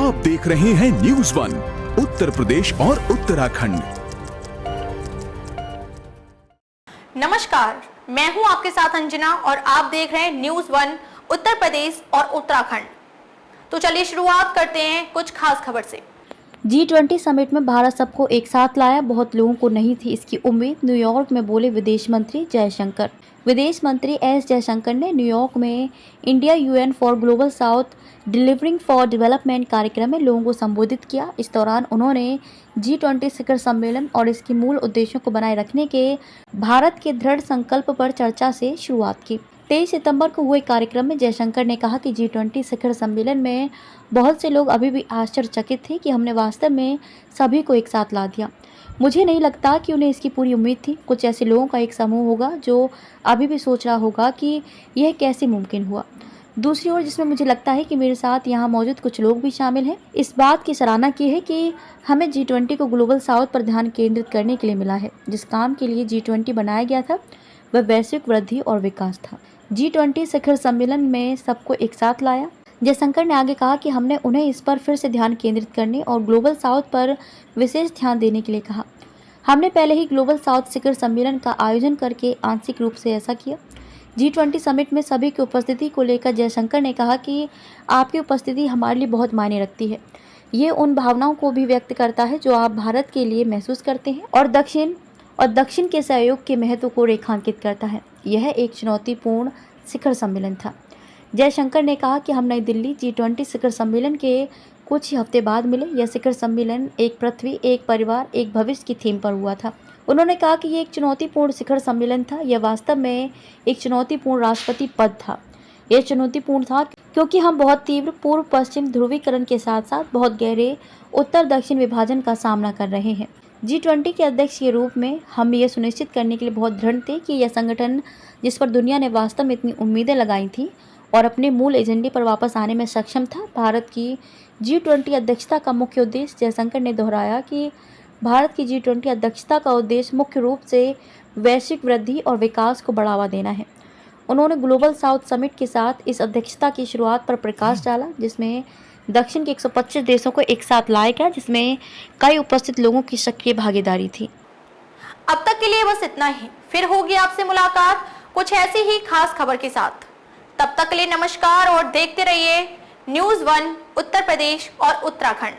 आप देख रहे हैं न्यूज़ वन उत्तर प्रदेश और उत्तराखंड। नमस्कार, मैं हूं आपके साथ अंजना और आप देख रहे हैं न्यूज़ वन उत्तर प्रदेश और उत्तराखंड। तो चलिए शुरुआत करते हैं कुछ खास खबर से। G20 समिट में भारत सबको एक साथ लाया, बहुत लोगों को नहीं थी इसकी उम्मीद, न्यूयॉर्क में बोले विदेश मंत्री जयशंकर। विदेश मंत्री एस जयशंकर ने न्यूयॉर्क में India UN for global south delivering for development कार्यक्रम में लोगों को संबोधित किया। इस दौरान उन्होंने G20 शिखर सम्मेलन और इसके मूल उद्देश्यों को बनाए रखने के भारत के दृढ़ संकल्प पर चर्चा से शुरुआत की। 23 सितंबर को हुए कार्यक्रम में जयशंकर ने कहा कि G20 शिखर सम्मेलन में बहुत से लोग अभी भी आश्चर्यचकित थे कि हमने वास्तव में सभी को एक साथ ला दिया। मुझे नहीं लगता कि उन्हें इसकी पूरी उम्मीद थी। कुछ ऐसे लोगों का एक समूह होगा जो अभी भी सोच रहा होगा कि यह कैसे मुमकिन हुआ। दूसरी ओर जिसमें मुझे लगता है कि मेरे साथ यहाँ मौजूद कुछ लोग भी शामिल हैं। इस बात की सराहना की है कि हमें G20 को ग्लोबल साउथ पर ध्यान केंद्रित करने के लिए मिला है। जिस काम के लिए G20 बनाया गया था वह वैश्विक वृद्धि और विकास था। G20 शिखर सम्मेलन में सबको एक साथ लाया। जयशंकर ने आगे कहा कि हमने उन्हें इस पर फिर से ध्यान केंद्रित करने और ग्लोबल साउथ पर विशेष ध्यान देने के लिए कहा। हमने पहले ही ग्लोबल साउथ शिखर सम्मेलन का आयोजन करके आंशिक रूप से ऐसा किया। G20 समिट में सभी की उपस्थिति को लेकर जयशंकर ने कहा कि आपकी उपस्थिति हमारे लिए बहुत मायने रखती है। ये उन भावनाओं को भी व्यक्त करता है जो आप भारत के लिए महसूस करते हैं और दक्षिण के सहयोग के महत्व को रेखांकित करता है। यह एक चुनौतीपूर्ण शिखर सम्मेलन था। जयशंकर ने कहा कि हम नई दिल्ली G20 शिखर सम्मेलन के कुछ ही हफ्ते बाद मिले। यह शिखर सम्मेलन एक पृथ्वी, एक परिवार, एक भविष्य की थीम पर हुआ था। उन्होंने कहा कि ये एक चुनौतीपूर्ण शिखर सम्मेलन था। यह वास्तव में एक चुनौतीपूर्ण राष्ट्रपति पद था। यह चुनौतीपूर्ण था क्योंकि हम बहुत तीव्र पूर्व पश्चिम ध्रुवीकरण के साथ साथ बहुत गहरे उत्तर दक्षिण विभाजन का सामना कर रहे हैं। G20 के अध्यक्ष के रूप में हम ये सुनिश्चित करने के लिए बहुत दृढ़ थे कि यह संगठन जिस पर दुनिया ने वास्तव में इतनी उम्मीदें लगाई थी और अपने मूल एजेंडे पर वापस आने में सक्षम था। भारत की G20 अध्यक्षता का मुख्य उद्देश्य, जयशंकर ने दोहराया कि भारत की G20 अध्यक्षता का उद्देश्य मुख्य रूप से वैश्विक वृद्धि और विकास को बढ़ावा देना है। उन्होंने ग्लोबल साउथ समिट के साथ इस अध्यक्षता की शुरुआत पर प्रकाश डाला, जिसमें दक्षिण के 125 देशों को एक साथ लाया गया, जिसमें कई उपस्थित लोगों की सक्रिय भागीदारी थी। अब तक के लिए बस इतना ही। फिर होगी आपसे मुलाकात कुछ ऐसी ही खास खबर के साथ। तब तक के लिए नमस्कार और देखते रहिए न्यूज़ वन उत्तर प्रदेश और उत्तराखंड।